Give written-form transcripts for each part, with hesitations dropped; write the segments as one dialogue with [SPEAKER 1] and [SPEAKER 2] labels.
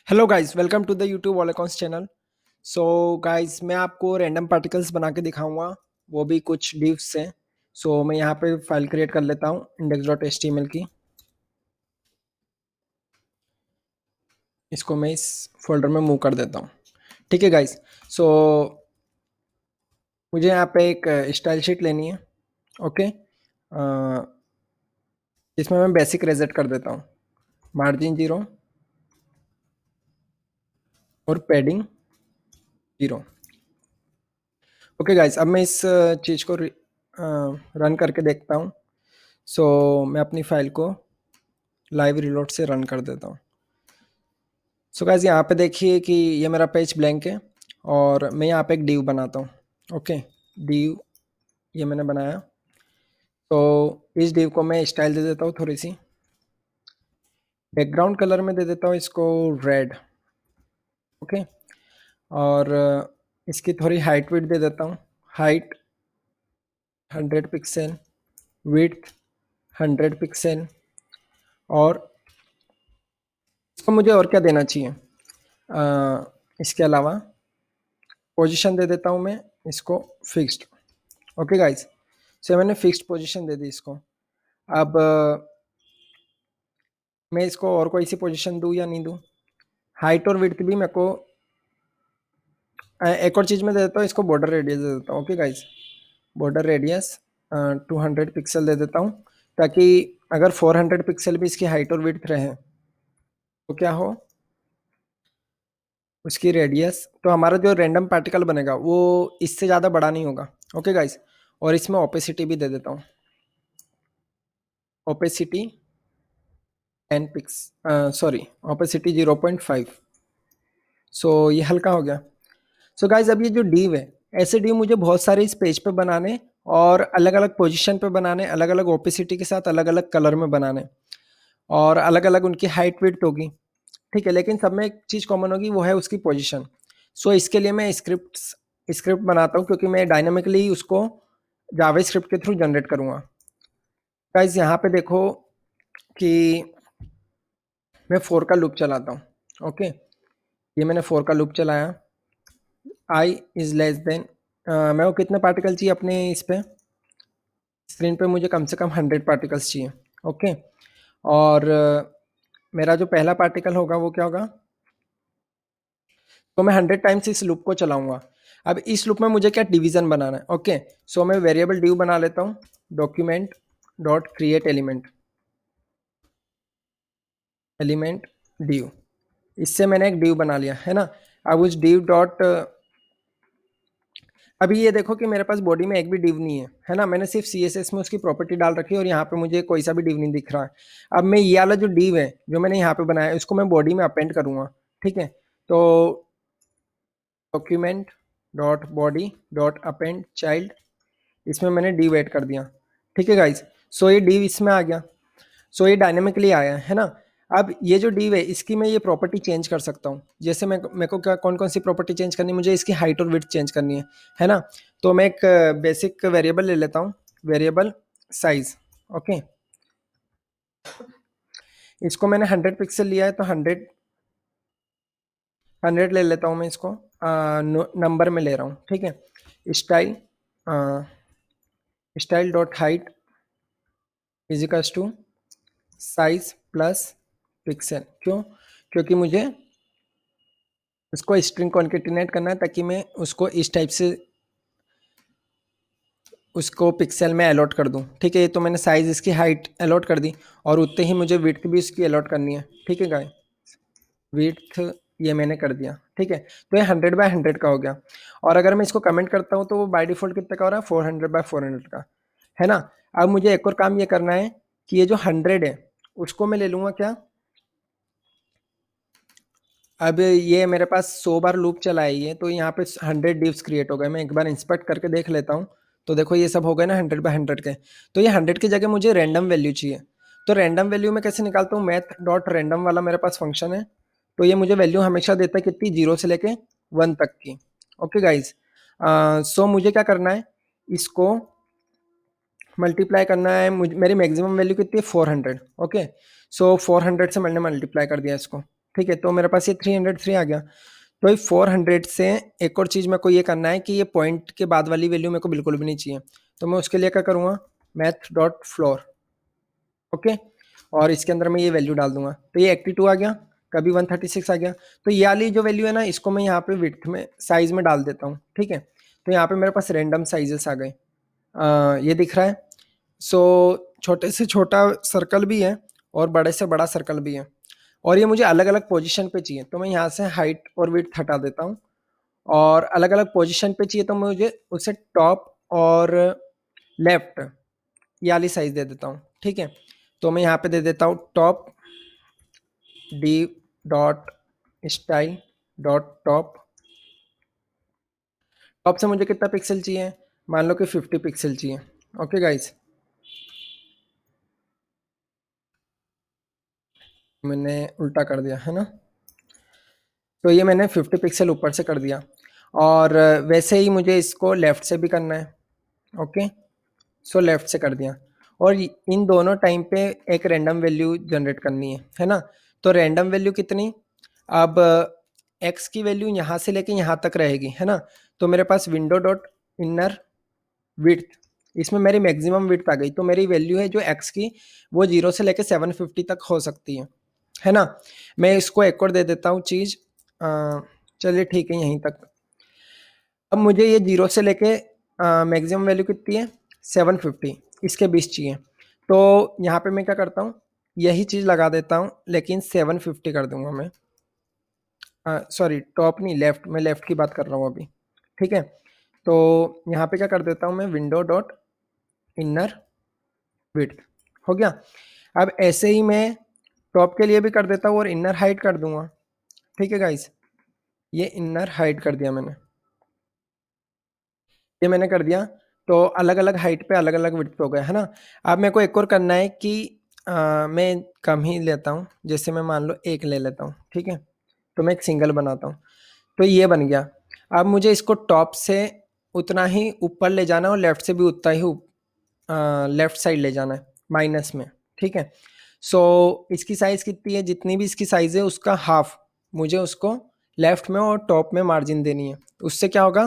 [SPEAKER 1] Hello guys, welcome to the YouTube वॉलेकॉन्स channel. So guys, मैं आपको रैंडम पार्टिकल्स बना के दिखाऊंगा, वो भी कुछ डिव्स से। मैं यहाँ पे फाइल क्रिएट कर लेता हूँ index.html की। इसको मैं इस फोल्डर में मूव कर देता हूँ। ठीक है गाइस। सो मुझे यहाँ पे एक स्टाइल शीट लेनी है। ओके। इसमें मैं बेसिक रेजेट कर देता हूँ, मार्जिन 0 और पैडिंग 0। ओके गाइस, अब मैं इस चीज़ को रन करके देखता हूँ। मैं अपनी फाइल को लाइव रीलोड से रन कर देता हूँ। गाइस, यहाँ पे देखिए कि ये मेरा पेज ब्लैंक है और मैं यहाँ पे एक डिव बनाता हूँ। ओके, डिव ये मैंने बनाया। इस डिव को मैं स्टाइल दे देता हूँ थोड़ी सी। बैकग्राउंड कलर में दे देता हूँ इसको रेड। ओके। और इसकी थोड़ी हाइट विड्थ दे देता हूँ। Height 100 pixel, width 100 pixel. और इसको मुझे और क्या देना चाहिए, इसके अलावा पोजीशन दे देता हूँ मैं इसको फिक्स्ड। ओके गाइस, मैंने फिक्स्ड पोजीशन दे दी इसको। अब मैं इसको और कोई सी पोजीशन दूँ या नहीं दूँ। हाइट और विड्थ भी मेरे को एक और चीज़ में दे देता हूँ, इसको बॉर्डर रेडियस दे देता हूँ। Okay guys, border radius 200 pixel दे देता हूँ, ताकि अगर 400 पिक्सल भी इसकी हाइट और विड्थ रहे तो क्या हो, उसकी रेडियस तो हमारा जो रैंडम पार्टिकल बनेगा वो इससे ज़्यादा बड़ा नहीं होगा। ओके गाइस, और इसमें ओपेसिटी भी दे देता हूँ। Opacity 10 pix sorry, opacity 0.5। ये हल्का हो गया। गाइज, अब ये जो डिव है, ऐसे डिव मुझे बहुत सारे इस पेज पे बनाने और अलग अलग पोजीशन पे बनाने, अलग अलग ओपेसिटी के साथ अलग अलग कलर में बनाने, और अलग अलग उनकी हाइट विड्थ होगी। ठीक है, लेकिन सब में एक चीज़ कॉमन होगी, वो है उसकी पोजीशन। इसके लिए मैं स्क्रिप्ट बनाता हूँ, क्योंकि मैं डायनामिकली उसको जावास्क्रिप्ट के थ्रू जनरेट करूँगा। गाइज, यहाँ पे देखो कि मैं फोर का लूप चलाता हूँ। ओके, ये मैंने फोर का लूप चलाया। आई इज लेस देन, मैं वो कितने पार्टिकल चाहिए अपने इस पे स्क्रीन पे, मुझे कम से कम 100 पार्टिकल्स चाहिए। ओके। और मेरा जो पहला पार्टिकल होगा वो क्या होगा, मैं 100 टाइम्स इस लूप को चलाऊंगा। अब इस लूप में मुझे क्या डिवीजन बनाना है। ओके, मैं वेरिएबल डिव बना लेता हूँ, document dot create element, element div. इससे मैंने एक डिव बना लिया है ना। अब उस डिव डॉट, अभी ये देखो कि मेरे पास बॉडी में एक भी डिव नहीं है ना। मैंने सिर्फ CSS में उसकी प्रॉपर्टी डाल रखी है और यहाँ पे मुझे कोई सा भी डिव नहीं दिख रहा है। अब मैं ये वाला जो डिव है जो मैंने यहाँ पे बनाया है, इसको मैं बॉडी में अपेंड करूँगा। ठीक है, तो document dot body dot append child, इसमें मैंने डिव ऐड कर दिया। ठीक है गाइज, ये डिव इसमें आ गया। ये डायनेमिकली आया है ना। अब ये जो डिव है, इसकी मैं ये प्रॉपर्टी चेंज कर सकता हूँ। जैसे मैं मेरे को क्या, कौन कौन सी प्रॉपर्टी चेंज करनी है, मुझे इसकी हाइट और विड्थ चेंज करनी है ना। तो मैं एक बेसिक वेरिएबल ले लेता हूँ, वेरिएबल साइज। ओके, इसको मैंने 100 पिक्सल लिया है, तो 100 ले लेता हूँ मैं इसको। नंबर में ले रहा हूँ। ठीक है, style style dot height equals to size plus pixel. क्यों? क्योंकि मुझे उसको स्ट्रिंग कॉन्केटिनेट करना है, ताकि मैं उसको इस टाइप से उसको पिक्सल में अलॉट कर दूं। ठीक है, तो मैंने साइज इसकी हाइट अलॉट कर दी, और उतने ही मुझे विड्थ भी इसकी अलॉट करनी है। ठीक है गाय, विड्थ ये मैंने कर दिया। ठीक है, तो ये 100 बाय 100 का हो गया। और अगर मैं इसको कमेंट करता हूँ तो वो बाय डिफॉल्ट कितने का हो रहा है, 400 बाय 400 का है ना। अब मुझे एक और काम ये करना है कि ये जो 100 है उसको मैं ले लूँगा क्या, अब ये मेरे पास 100 बार लूप चला है ये, तो यहाँ पे 100 डिव्स क्रिएट हो गए। मैं एक बार इंस्पेक्ट करके देख लेता हूँ। तो देखो ये सब हो गए ना 100 बाय 100 के। तो ये 100 की जगह मुझे रैंडम वैल्यू चाहिए। तो रैंडम वैल्यू में कैसे निकालता हूँ, मैथ डॉट रैंडम वाला मेरे पास फंक्शन है। तो ये मुझे वैल्यू हमेशा देता है कितनी, 0 से लेके 1 तक की। ओके गाइज, मुझे क्या करना है, इसको मल्टीप्लाई करना है। मेरी मैक्सिमम वैल्यू कितनी है, 400। ओके, 400 से मैंने मल्टीप्लाई कर दिया इसको। ठीक है, तो मेरे पास ये 303 आ गया। तो ये 400 से एक और चीज़ मेरे को ये करना है कि ये पॉइंट के बाद वाली वैल्यू मेरे को बिल्कुल भी नहीं चाहिए। तो मैं उसके लिए क्या करूँगा, मैथ डॉट फ्लोर, ओके, और इसके अंदर मैं ये वैल्यू डाल दूंगा। तो ये 82 आ गया, कभी 136 आ गया। तो ये वाली जो वैल्यू है ना, इसको मैं यहाँ पे विड्थ में साइज में डाल देता हूँ, ठीक है। तो यहाँ पे मेरे पास रैंडम साइजेस आ गए, ये दिख रहा है। सो छोटे से छोटा सर्कल भी है और बड़े से बड़ा सर्कल भी है, और ये मुझे अलग अलग पोजीशन पे चाहिए। तो मैं यहाँ से हाइट और विड्थ हटा देता हूँ, और अलग अलग पोजीशन पे चाहिए तो मुझे उसे टॉप और लेफ्ट ये वाली साइज दे देता हूँ, ठीक है। तो मैं यहाँ पे दे देता हूँ top D dot style dot top. Top से मुझे कितना पिक्सल चाहिए, मान लो कि 50 पिक्सल चाहिए, ओके गाइज। मैंने उल्टा कर दिया है ना, तो ये मैंने 50 पिक्सल ऊपर से कर दिया, और वैसे ही मुझे इसको लेफ़्ट से भी करना है, ओके। सो लेफ़्ट से कर दिया, और इन दोनों टाइम पे एक रैंडम वैल्यू जनरेट करनी है ना। तो रैंडम वैल्यू कितनी, अब एक्स की वैल्यू यहाँ से लेके यहाँ तक रहेगी, है ना। तो मेरे पास विंडो डॉट इनर विड्थ, इसमें मेरी मैक्सिमम विड्थ आ गई। तो मेरी वैल्यू है जो एक्स की, वो 0 से लेके 750 तक हो सकती है ना। मैं इसको एक और दे देता हूँ चीज़, चलिए ठीक है यहीं तक। अब मुझे ये 0 से लेके मैक्सिमम वैल्यू कितनी है, 750, इसके बीच चाहिए। तो यहाँ पे मैं क्या करता हूँ, यही चीज़ लगा देता हूँ, लेकिन 750 कर दूंगा मैं। सॉरी, टॉप नहीं, लेफ्ट, मैं लेफ्ट की बात कर रहा हूँ अभी, ठीक है। तो यहाँ पे क्या कर देता हूँ मैं, विंडो डॉट इनर विड्थ, हो गया। अब ऐसे ही मैं टॉप के लिए भी कर देता हूँ और इनर हाइट कर दूंगा, ठीक है गाइस। ये इनर हाइट कर दिया मैंने, ये मैंने कर दिया। तो अलग अलग हाइट पे अलग अलग विड्थ हो गया, है ना। अब मेरे को एक और करना है कि मैं कम ही लेता हूँ, जैसे मैं मान लो एक ले लेता हूँ, ठीक है। तो मैं एक सिंगल बनाता हूँ, तो ये बन गया। अब मुझे इसको टॉप से उतना ही ऊपर ले जाना है, और लेफ्ट से भी उतना ही लेफ्ट साइड ले जाना है, माइनस में, ठीक है। सो इसकी साइज़ कितनी है, जितनी भी इसकी साइज़ है उसका हाफ मुझे उसको लेफ्ट में और टॉप में मार्जिन देनी है। उससे क्या होगा,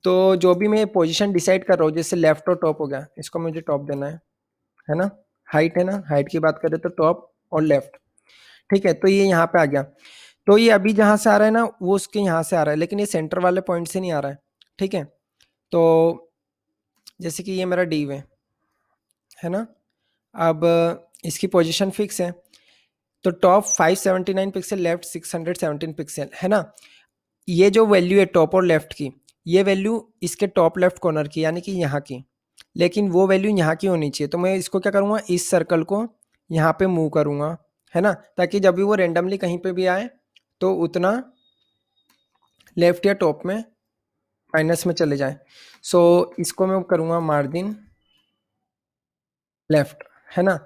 [SPEAKER 1] तो जो भी मैं पोजीशन डिसाइड कर रहा हूँ, जैसे लेफ्ट और टॉप हो गया, इसको मुझे टॉप देना है ना। हाइट है ना, हाइट की बात करें तो टॉप और लेफ्ट, ठीक है। तो ये यहाँ पे आ गया। तो ये अभी जहाँ से आ रहा है ना, वो उसके यहाँ से आ रहा है, लेकिन ये सेंटर वाले पॉइंट से नहीं आ रहा है, ठीक है। तो जैसे कि ये मेरा डी है ना। अब इसकी पोजीशन फिक्स है, तो टॉप 579 पिक्सल, लेफ्ट 617 पिक्सल, है ना। ये जो वैल्यू है टॉप और लेफ्ट की, ये वैल्यू इसके टॉप लेफ्ट कॉर्नर की, यानी कि यहाँ की, लेकिन वो वैल्यू यहाँ की होनी चाहिए। तो मैं इसको क्या करूँगा, इस सर्कल को यहाँ पे मूव करूँगा, है ना, ताकि जब भी वो रेंडमली कहीं पे भी आए तो उतना लेफ्ट या टॉप में माइनस में चले जाए। सो इसको मैं करूँगा मार्जिन लेफ्ट, है ना।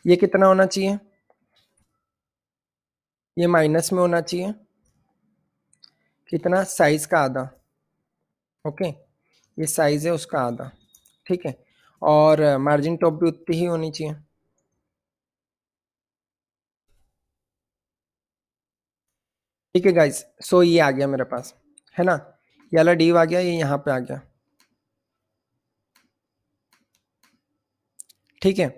[SPEAKER 1] ये कितना होना चाहिए, ये माइनस में होना चाहिए, कितना, साइज का आधा, ओके। ये साइज है उसका आधा, ठीक है। और मार्जिन टॉप भी उतनी ही होनी चाहिए, ठीक है गाइस। सो ये आ गया मेरे पास, है ना। ये वाला डीव आ गया, ये यहाँ पे आ गया, ठीक है।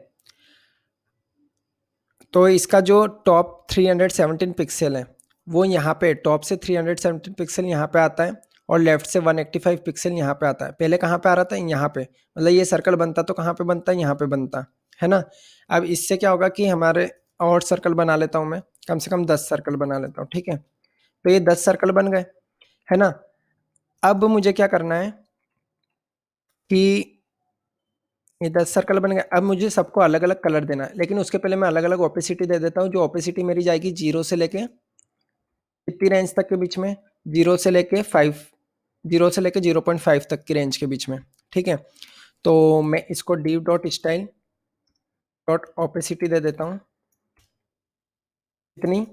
[SPEAKER 1] तो इसका जो टॉप 317 पिक्सल है, वो यहाँ पे टॉप से 317 पिक्सल यहाँ पे आता है, और लेफ्ट से 185 पिक्सल यहाँ पे आता है। पहले कहाँ पे आ रहा था, यहाँ पे, मतलब ये सर्कल बनता तो कहाँ पे बनता है, यहाँ पे बनता है ना। अब इससे क्या होगा कि हमारे और सर्कल बना लेता हूँ मैं, कम से कम 10 सर्कल बना लेता हूँ, ठीक है। तो ये 10 सर्कल बन गए, है ना। अब मुझे क्या करना है कि ये 10 सर्कल बन गए। अब मुझे सबको अलग अलग कलर देना है, लेकिन उसके पहले मैं अलग अलग ओपेसिटी दे देता हूँ। जो ओपेसिटी मेरी जाएगी 0 से लेके कितनी रेंज तक के बीच में, 0 से लेके 5, 0 से लेके 0.5 तक की रेंज के बीच में, ठीक है। तो मैं इसको div dot style dot opacity दे देता हूँ, इतनी।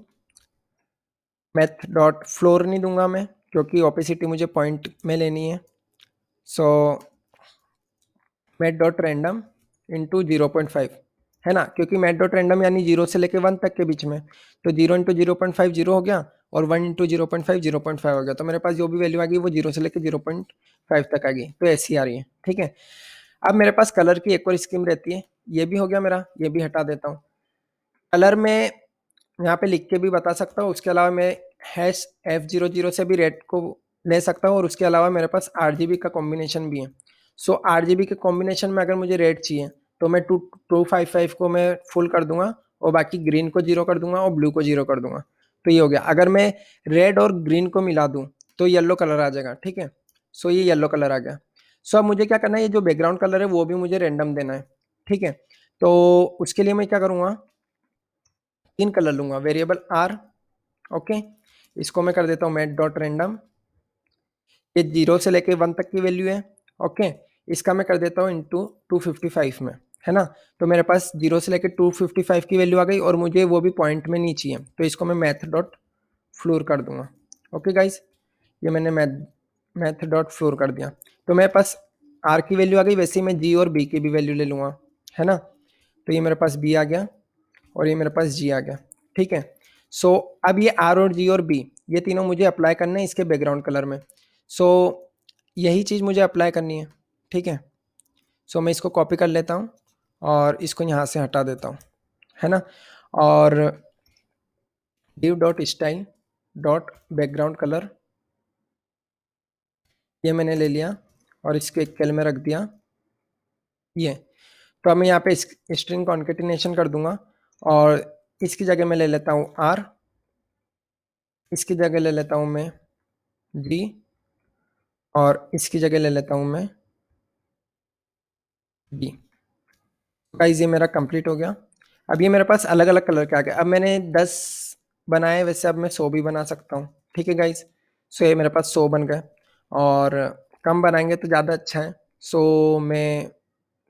[SPEAKER 1] मैथ डॉट फ्लोर नहीं दूंगा मैं, क्योंकि ओपेसिटी मुझे पॉइंट में लेनी है। सो मैथ डॉट रैंडम इंटू 0.5, है ना, क्योंकि मैथ डॉट रैंडम यानी 0 से लेके 1 तक के बीच में, तो 0 इंटू 0.5 0 हो गया और 1 इंटू 0.5 0.5 हो गया, तो मेरे पास जो भी वैल्यू आ गई वो 0 से लेके 0.5 तक आ गई, तो ऐसी आ रही है, ठीक है। अब मेरे पास कलर की एक और स्कीम रहती है, ये भी हो गया मेरा, ये भी हटा देता हूँ। कलर में यहाँ पे लिख के भी बता सकता हूँ, उसके अलावा मैं हैश F00 से भी रेड को ले सकता हूँ, और उसके अलावा मेरे पास RGB का कॉम्बिनेशन भी है। सो RGB के कॉम्बिनेशन में अगर मुझे रेड चाहिए तो मैं 255 को मैं फुल कर दूंगा और बाकी ग्रीन को 0 कर दूंगा और ब्लू को 0 कर दूंगा, तो ये हो गया। अगर मैं रेड और ग्रीन को मिला दूं तो येलो कलर आ जाएगा, ठीक है। सो ये येलो कलर आ गया। सो अब मुझे क्या करना है, ये जो बैकग्राउंड कलर है वो भी मुझे रेंडम देना है, ठीक है। तो उसके लिए मैं क्या करूँगा, 3 कलर लूंगा, वेरिएबल R, ओके। इसको मैं कर देता हूँ मैथ डॉट रैंडम, ये 0 से लेके 1 तक की वैल्यू है, ओके। इसका मैं कर देता हूँ इंटू 255 में, है ना। तो मेरे पास 0 से लेके 255 की वैल्यू आ गई और मुझे वो भी पॉइंट में नहीं चाहिए, तो इसको मैं मैथ डॉट फ्लोर कर दूंगा, ओके गाइज। ये मैंने मैथ डॉट फ्लोर कर दिया, तो मेरे पास R की वैल्यू आ गई, वैसे ही मैं G और B की भी वैल्यू ले लूँगा, है ना। तो ये मेरे पास B आ गया और ये मेरे पास G आ गया, ठीक है। सो अब ये R और G और B ये तीनों मुझे अप्लाई करने हैं इसके बैकग्राउंड कलर में। सो यही चीज़ मुझे अप्लाई करनी है, ठीक है। सो मैं इसको कॉपी कर लेता हूँ और इसको यहाँ से हटा देता हूँ, है ना। और div dot style dot background colour ये मैंने ले लिया और इसको एक केल में रख दिया, ये। तो अब मैं यहाँ पे स्ट्रिंग कॉन्केटिनेशन कर दूंगा और इसकी जगह मैं ले लेता हूँ R, इसकी जगह ले लेता हूँ मैं G और इसकी जगह ले लेता हूँ मैं B। गाइस ये मेरा कंप्लीट हो गया। अब ये मेरे पास अलग अलग कलर के आ गए। अब मैंने 10 बनाए, वैसे अब मैं 100 भी बना सकता हूँ, ठीक है गाइस। सो ये मेरे पास 100 बन गए और कम बनाएंगे तो ज़्यादा अच्छा है, सो मैं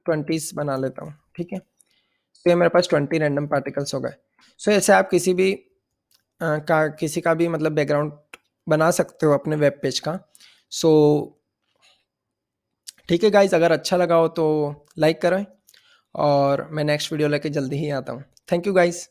[SPEAKER 1] 20 बना लेता हूँ, ठीक है। तो ये मेरे पास 20 रैंडम पार्टिकल्स हो गए। सो ऐसे आप किसी का भी मतलब बैकग्राउंड बना सकते हो अपने वेब पेज का। सो ठीक है गाइज, अगर अच्छा लगा हो तो लाइक करें और मैं नेक्स्ट वीडियो लेके जल्दी ही आता हूँ। Thank you guys.